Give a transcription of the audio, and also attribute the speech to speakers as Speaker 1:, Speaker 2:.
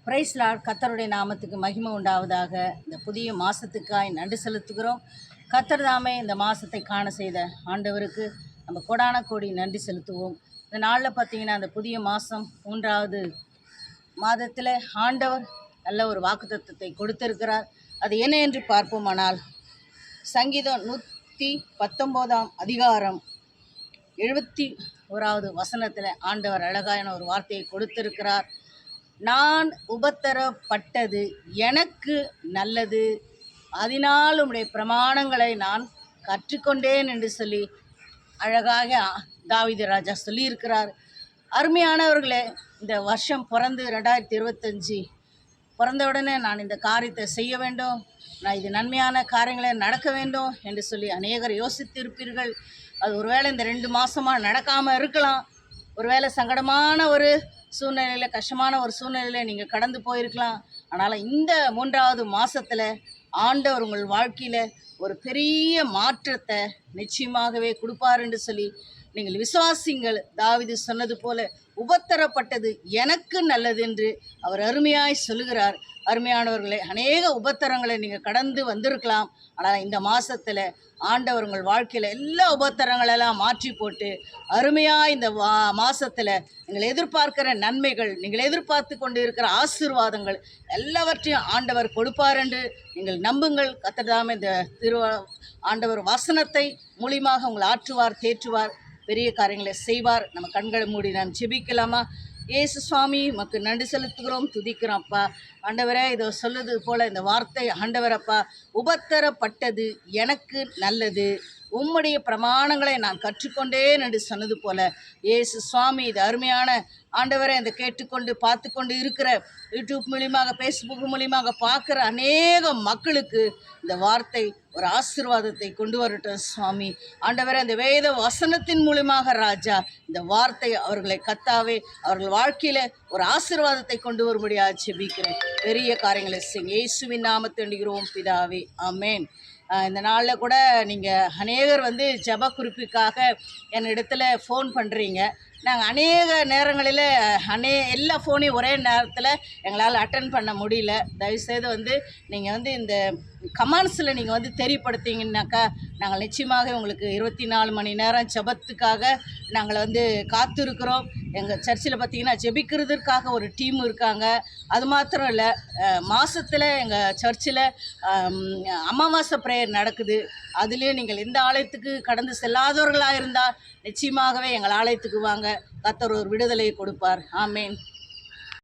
Speaker 1: Price Lord. கர்த்தருடைய நாமத்துக்கு மகிமை உண்டாவதாக. இந்த புதிய மாதத்துக்காய் நன்றி செலுத்துகிறோம். கர்த்தர் தாமே இந்த மாதத்தை காண செய்த ஆண்டவருக்கு நம்ம கொடான கோடி நன்றி செலுத்துவோம். இந்த நாளில் பார்த்திங்கன்னா அந்த புதிய மாதம் 3வது மாதத்தில் ஆண்டவர் நல்ல ஒரு வாக்குத்தத்தத்தை கொடுத்திருக்கிறார். அது என்ன என்று பார்ப்போமானால், சங்கீதம் 119 அதிகாரம் 71வது வசனத்தில் ஆண்டவர் அழகான ஒரு வார்த்தையை கொடுத்திருக்கிறார். நான் உபத்திரப்பட்டது எனக்கு நல்லது, அதனால் உம்முடைய பிரமாணங்களை நான் கற்றுக்கொண்டேன் என்று சொல்லி அழகாக தாவீது ராஜா சொல்லியிருக்கிறார். அருமையானவர்களே, இந்த வருஷம் பிறந்து 2025 பிறந்த உடனே நான் இந்த காரியத்தை செய்ய வேண்டும், நான் இது நன்மையான காரியங்களை நடக்க வேண்டும் என்று சொல்லி அநேகர் யோசித்திருப்பீர்கள். அது ஒருவேளை இந்த 2 மாதமாக நடக்காமல் இருக்கலாம். ஒருவேளை சங்கடமான ஒரு சூழ்நிலையில், கஷ்டமான ஒரு சூழ்நிலையில் நீங்கள் கடந்து போயிருக்கலாம். ஆனால் இந்த 3வது மாதத்தில் ஆண்டவர் உங்கள் வாழ்க்கையில் ஒரு பெரிய மாற்றத்தை நிச்சயமாகவே கொடுப்பார் என்று சொல்லி நீங்கள் விசுவாசிங்கள். தாவீது சொன்னது போல உபத்திரப்பட்டது எனக்கு நல்லது என்று அவர் அருமையாய் சொல்லுகிறார். அருமையானவர்களே, அநேக உபத்திரங்களை நீங்கள் கடந்து வந்திருக்கலாம். ஆனால் இந்த மாதத்தில் ஆண்டவர் உங்கள் வாழ்க்கையில் எல்லா உபத்திரங்களெல்லாம் மாற்றி போட்டு அருமையாக இந்த மாதத்தில் நீங்கள் எதிர்பார்க்கிற நன்மைகள், நீங்கள் எதிர்பார்த்து கொண்டு இருக்கிற ஆசீர்வாதங்கள் எல்லாவற்றையும் ஆண்டவர் கொடுப்பார் என்று நீங்கள் நம்புங்கள். கர்த்தர் இந்த ஆண்டவர் வசனத்தை மூலியமாக உங்களை ஆற்றுவார், தேற்றுவார், பெரிய காரியங்களை செய்வார். நம்ம கண்களை மூடி நாம் ஜெபிக்கலாமா? இயேசு சுவாமி, உமக்கு நன்றி செலுத்துகிறோம், துதிக்கிறோம் அப்பா. ஆண்டவரே, இதை சொல்லுது போல் இந்த வார்த்தை ஆண்டவரப்பா, உபத்திரப்பட்டது எனக்கு நல்லது, உம்முடைய பிரமாணங்களை நான் கற்றுக்கொண்டேன் என்று சொன்னது போல இயேசு சுவாமி, இது அருமையான ஆண்டவரை இந்த கேட்டுக்கொண்டு பார்த்து கொண்டு இருக்கிற யூடியூப் மூலியமாக, ஃபேஸ்புக் மூலியமாக பார்க்குற அநேக மக்களுக்கு இந்த வார்த்தை ஒரு ஆசீர்வாதத்தை கொண்டு வரட்டும் சுவாமி. ஆண்டவரை அந்த வேத வசனத்தின் மூலியமாக ராஜா இந்த வார்த்தை அவர்களை கத்தாவே அவர்கள் வாழ்க்கையில் ஒரு ஆசீர்வாதத்தை கொண்டு வரும்படியாக ஜெபிக்கிறேன். பெரிய காரியங்களை செய்ய இயேசுவின் நாமத்தை வேண்டுகிறோம் பிதாவே, ஆமேன். இந்த நாளில் கூட நீங்கள் அநேகர் ஜெப குறிப்புக்காக என்னிடத்துல ஃபோன் பண்ணுறீங்க. நாங்கள் அநேக நேரங்களில் எல்லா ஃபோனையும் ஒரே நேரத்தில் எங்களால் அட்டன் பண்ண முடியல. தயவுசெய்து நீங்கள் இந்த கமெண்ட்ஸில் நீங்கள் தெரியப்படுத்திங்கன்னாக்கா நாங்கள் நிச்சயமாக உங்களுக்கு 24 மணி நேரம் ஜெபத்துக்காக நாங்கள் காத்திருக்கிறோம். எங்கள் சர்ச்சில் பார்த்திங்கன்னா ஜெபிக்கிறதுக்காக ஒரு டீம் இருக்காங்க. அது மாத்திரம் இல்லை, மாதத்தில் எங்கள் சர்ச்சில் அமாவாசை ப்ரேயர் நடக்குது. அதுலேயும் நீங்கள் எந்த ஆலயத்துக்கு கடந்து செல்லாதவர்களாக இருந்தால் நிச்சயமாகவே எங்கள் ஆலயத்துக்கு வாங்க. கர்த்தர் ஒரு விடுதலையை கொடுப்பார். ஆமேன்.